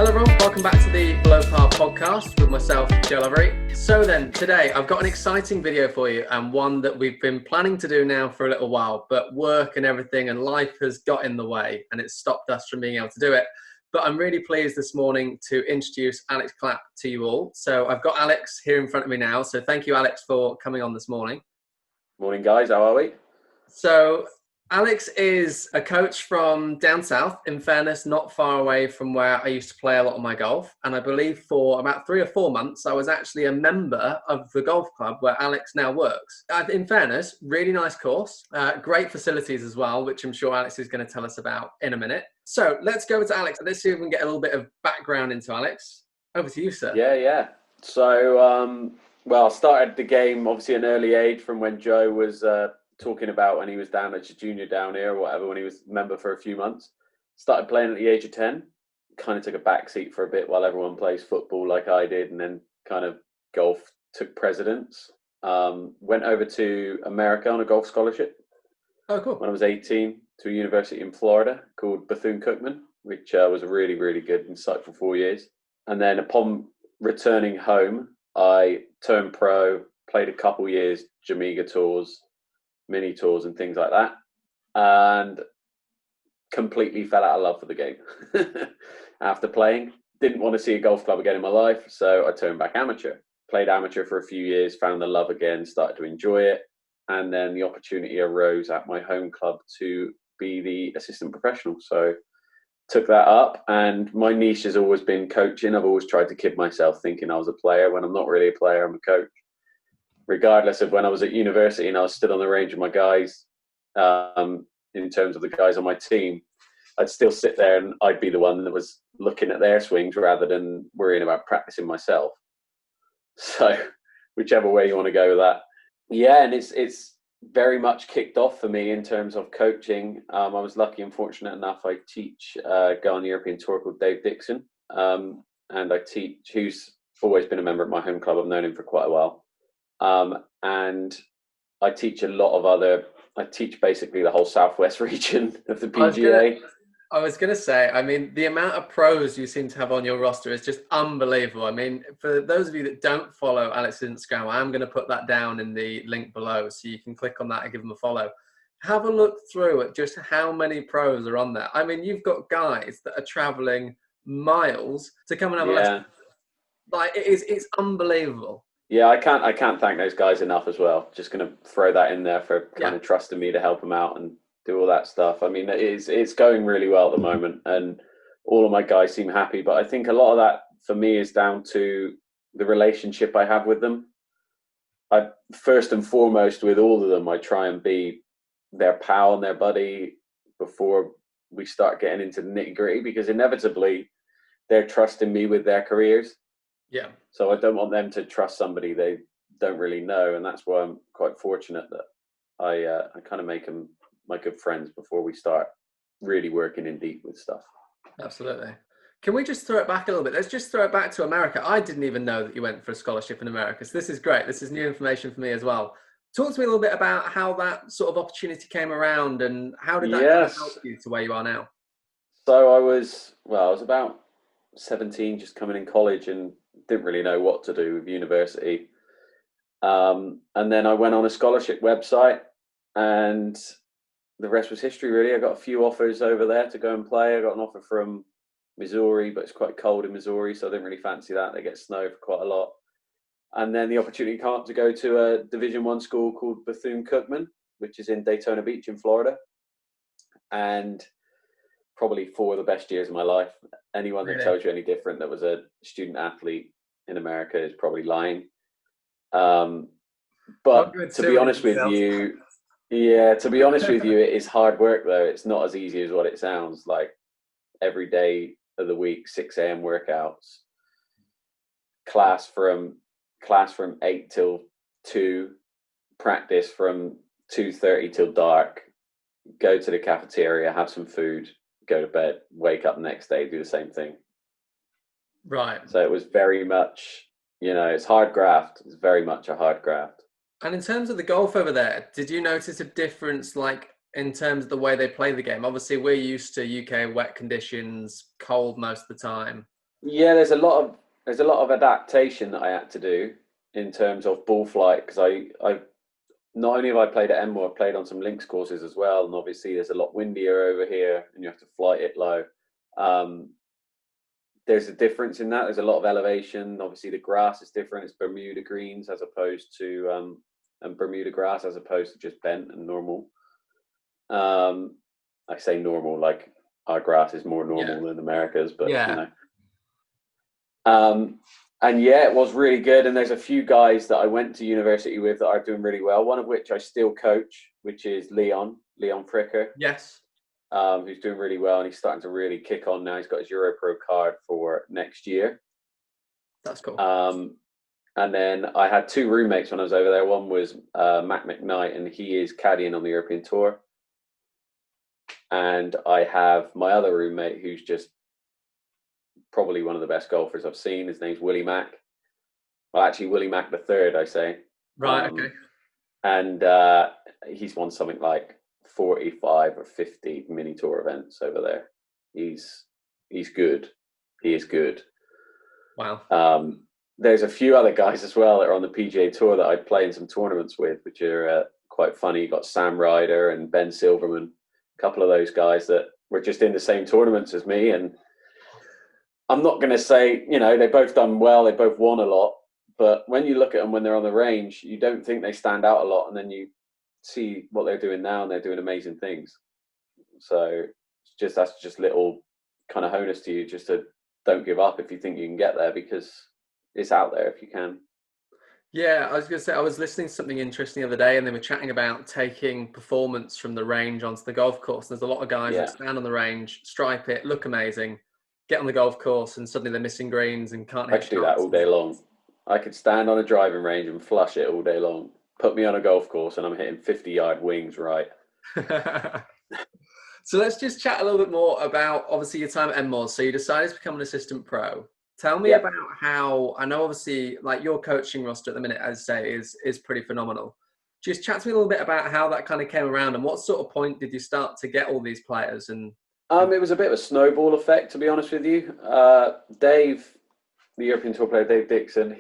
Hello everyone, welcome back to the Below Par podcast with myself, Joe Lovery. So then, today I've got an exciting video for you and one that we've been planning to do now for a little while, but work and everything and life has got in the way and it's stopped us from being able to do it. But I'm really pleased this morning to introduce Alex Clapp to you all. So I've got Alex here in front of me now. So thank you, Alex, for coming on this morning. Morning, guys. How are we? So Alex is a coach from down south, in fairness, not far away from where I used to play a lot of my golf. And I believe for about 3 or 4 months, I was actually a member of the golf club where Alex now works. In fairness, really nice course, great facilities as well, which I'm sure Alex is going to tell us about in a minute. So let's go to Alex. Let's see if we can get a little bit of background into Alex. Over to you, sir. Yeah. So, I started the game obviously at an early age from when Joe was talking about when he was down at junior down here or whatever, when he was a member for a few months. Started playing at the age of 10, kind of took a back seat for a bit while everyone plays football like I did, and then kind of golf took precedence. Went over to America on a golf scholarship. Oh, cool. When I was 18 to a university in Florida called Bethune-Cookman, which was a really, really good, insightful 4 years. And then upon returning home, I turned pro, played a couple years, Jamaica tours, mini tours and things like that, and completely fell out of love with the game. After playing, didn't want to see a golf club again in my life, so I turned back amateur. Played amateur for a few years, found the love again, started to enjoy it, and then the opportunity arose at my home club to be the assistant professional. So took that up, and my niche has always been coaching. I've always tried to kid myself thinking I was a player when I'm not really a player, I'm a coach. Regardless of when I was at university and I was stood on the range with my guys, in terms of the guys on my team, I'd still sit there and I'd be the one that was looking at their swings rather than worrying about practicing myself. So whichever way you want to go with that. Yeah, and it's very much kicked off for me in terms of coaching. I was lucky and fortunate enough. I teach a guy on the European Tour called Dave Dixon, and I teach, who's always been a member of my home club. I've known him for quite a while. And I teach I teach basically the whole Southwest region of the PGA. I was going to say, I mean, the amount of pros you seem to have on your roster is just unbelievable. I mean, for those of you that don't follow Alex's Instagram, I'm going to put that down in the link below so you can click on that and give them a follow. Have a look through at just how many pros are on there. I mean, you've got guys that are traveling miles to come and have a lesson. Like, it's unbelievable. Yeah, I can't thank those guys enough as well. Just going to throw that in there for kind of trusting me to help them out and do all that stuff. I mean, it's going really well at the moment, and all of my guys seem happy. But I think a lot of that for me is down to the relationship I have with them. I first and foremost with all of them, I try and be their pal and their buddy before we start getting into the nitty-gritty, because inevitably they're trusting me with their careers. Yeah. So I don't want them to trust somebody they don't really know, and that's why I'm quite fortunate that I kind of make them my good friends before we start really working in deep with stuff. Absolutely. Can we just throw it back a little bit? Let's just throw it back to America. I didn't even know that you went for a scholarship in America, so this is great. This is new information for me as well. Talk to me a little bit about how that sort of opportunity came around, and how did that kind of help you to where you are now? So I was about 17, just coming in college, and didn't really know what to do with university. And then I went on a scholarship website, and the rest was history, really. I got a few offers over there to go and play. I got an offer from Missouri, but it's quite cold in Missouri, so I didn't really fancy that. They get snow for quite a lot. And then the opportunity came up to go to a Division I school called Bethune-Cookman, which is in Daytona Beach in Florida. And probably 4 of the best years of my life. Anyone that tells you any different that was a student athlete in America is probably lying. But to be honest with you, it is hard work though. It's not as easy as what it sounds like. Every day of the week, 6 a.m. workouts, class from 8 till 2, practice from 2:30 till dark, go to the cafeteria, have some food, go to bed, wake up the next day, do the same thing. Right. So it was very much, it's hard graft. It's very much a hard graft. And in terms of the golf over there, did you notice a difference, like in terms of the way they play the game? Obviously, we're used to UK wet conditions, cold most of the time. Yeah, there's a lot of adaptation that I had to do in terms of ball flight because I not only have I played at Enmore, I've played on some links courses as well, and obviously there's a lot windier over here, and you have to flight it low. Um, there's a difference in that. There's a lot of elevation. Obviously, the grass is different. It's Bermuda greens as opposed to and Bermuda grass as opposed to just bent and normal. I say normal like our grass is more Yeah. normal than America's, but you Yeah. know. And yeah, it was really good. And there's a few guys that I went to university with that are doing really well. One of which I still coach, which is Leon Fricker, Yes. who's doing really well, and he's starting to really kick on now. He's got his Europro card for next year. That's cool. And then I had two roommates when I was over there. One was Matt McKnight, and he is caddying on the European Tour. And I have my other roommate who's just probably one of the best golfers I've seen. His name's Willie Mack. Well, actually, Willie Mack the third, I say. Right. Okay. And he's won something like 45 or 50 mini tour events over there. He's good. He is good. Wow. There's a few other guys as well that are on the PGA Tour that I play in some tournaments with, which are quite funny. You got Sam Ryder and Ben Silverman, a couple of those guys that were just in the same tournaments as me. And I'm not going to say, you know, they both done well, they both won a lot. But when you look at them when they're on the range, you don't think they stand out a lot. And then you see what they're doing now, and they're doing amazing things. So that's just little kind of bonus to you, just to don't give up if you think you can get there, because it's out there if you can. Yeah, I was going to say, I was listening to something interesting the other day, and they were chatting about taking performance from the range onto the golf course. There's a lot of guys that stand on the range, stripe it, look amazing, get on the golf course, and suddenly they're missing greens and can't I hit could do that all shots. day long. I could stand on a driving range and flush it all day long. Put me on a golf course and I'm hitting 50-yard wings right. So let's just chat a little bit more about, obviously, your time at Enmore. So you decided to become an assistant pro. Tell me Yep. about how, I know obviously like your coaching roster at the minute, as I say, is pretty phenomenal. Just chat to me a little bit about how that kind of came around, and what sort of point did you start to get all these players? And It was a bit of a snowball effect, to be honest with you. Dave, the European Tour player, Dave Dixon,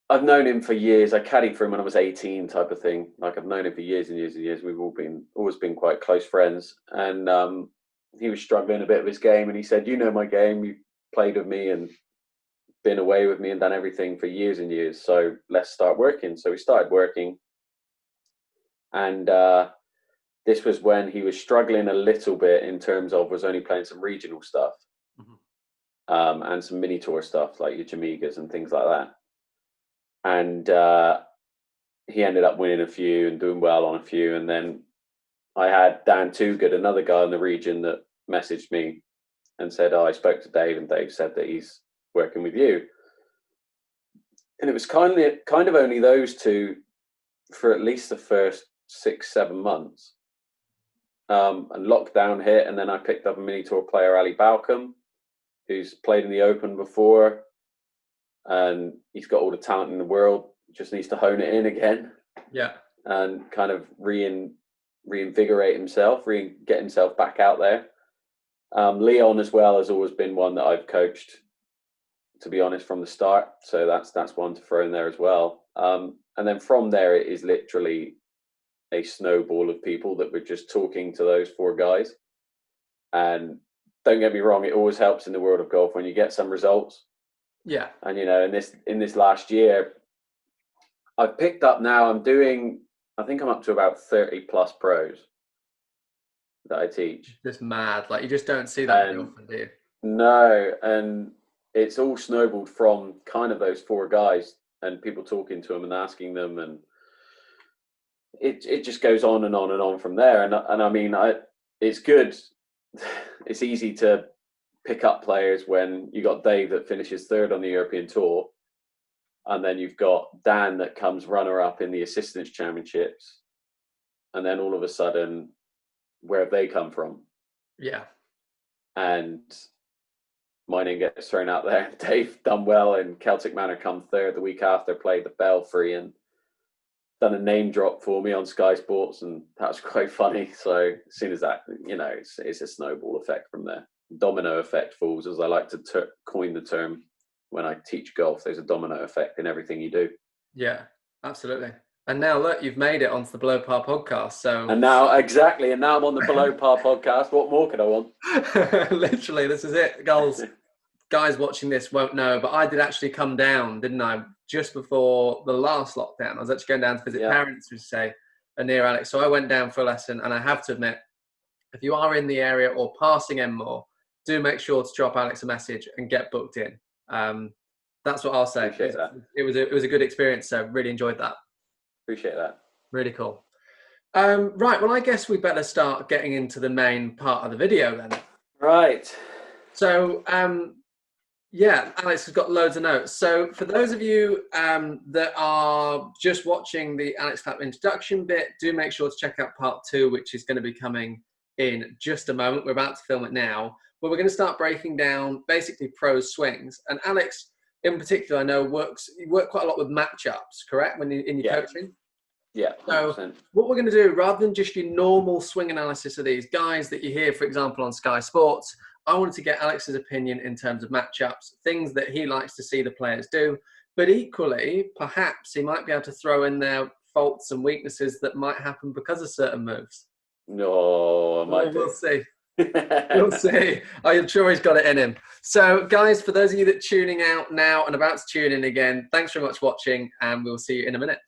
I've known him for years. I caddied for him when I was 18, type of thing. Like, I've known him for years and years and years. We've always been quite close friends. And he was struggling a bit with his game, and he said, "You know my game. You played with me and been away with me and done everything for years and years. So let's start working." So we started working, and this was when he was struggling a little bit in terms of was only playing some regional stuff, and some mini tour stuff like your Jamigas and things like that. And he ended up winning a few and doing well on a few. And then I had Dan Toogood, another guy in the region, that messaged me and said, "Oh, I spoke to Dave, and Dave said that he's working with you." And it was kind of only those two for at least the first 6-7 months. And lockdown hit, and then I picked up a mini tour player, Ali Balcom, who's played in the Open before, and he's got all the talent in the world. Just needs to hone it in again. Yeah. And kind of reinvigorate himself, get himself back out there. Leon as well has always been one that I've coached, to be honest, from the start. So that's one to throw in there as well. And then from there, it is literally a snowball of people that were just talking to those four guys. And don't get me wrong, it always helps in the world of golf when you get some results. Yeah. And, you know, in this last year, I've picked up now, I think I'm up to about 30 plus pros that I teach. Just mad. Like, you just don't see that very often, do you? No, and it's all snowballed from kind of those four guys and people talking to them and asking them, and it just goes on and on and on from there. And I mean, it's good. It's easy to pick up players when you got Dave that finishes third on the European Tour, and then you've got Dan that comes runner-up in the Assistants Championships, and then all of a sudden, where have they come from? Yeah. And my name gets thrown out there. Dave done well in Celtic Manor, come third the week after, played the Belfry and done a name drop for me on Sky Sports, and that was quite funny. So as soon as that, you know, it's a snowball effect from there. domino effect falls, as I like to coin the term when I teach golf. There's a domino effect in everything you do. Yeah, absolutely. And now look, you've made it onto the Below Par podcast. So And now, exactly, and now I'm on the Below Par podcast. What more could I want? literally, this is it. Guys watching this won't know, but I did actually come down, didn't I? Just before the last lockdown. I was actually going down to visit parents who say are near Alex. So I went down for a lesson, and I have to admit, if you are in the area or passing Enmore, do make sure to drop Alex a message and get booked in. That's what I'll say. It was a good experience. So really enjoyed that. Appreciate that. Really cool. Right. Well, I guess we better start getting into the main part of the video then. Right. So, Alex has got loads of notes. So for those of you that are just watching the Alex Clapp introduction bit, do make sure to check out part 2, which is going to be coming in just a moment. We're about to film it now, but we're going to start breaking down basically pros swings. And Alex, in particular, I know you work quite a lot with matchups, correct? When in your coaching? Yeah. 100%. So what we're going to do, rather than just your normal swing analysis of these guys that you hear, for example, on Sky Sports, I wanted to get Alex's opinion in terms of matchups, things that he likes to see the players do. But equally, perhaps he might be able to throw in there faults and weaknesses that might happen because of certain moves. No, I might do. We'll see. We'll see. I'm sure he's got it in him. So, guys, for those of you that are tuning out now and about to tune in again, thanks very much for watching, and we'll see you in a minute.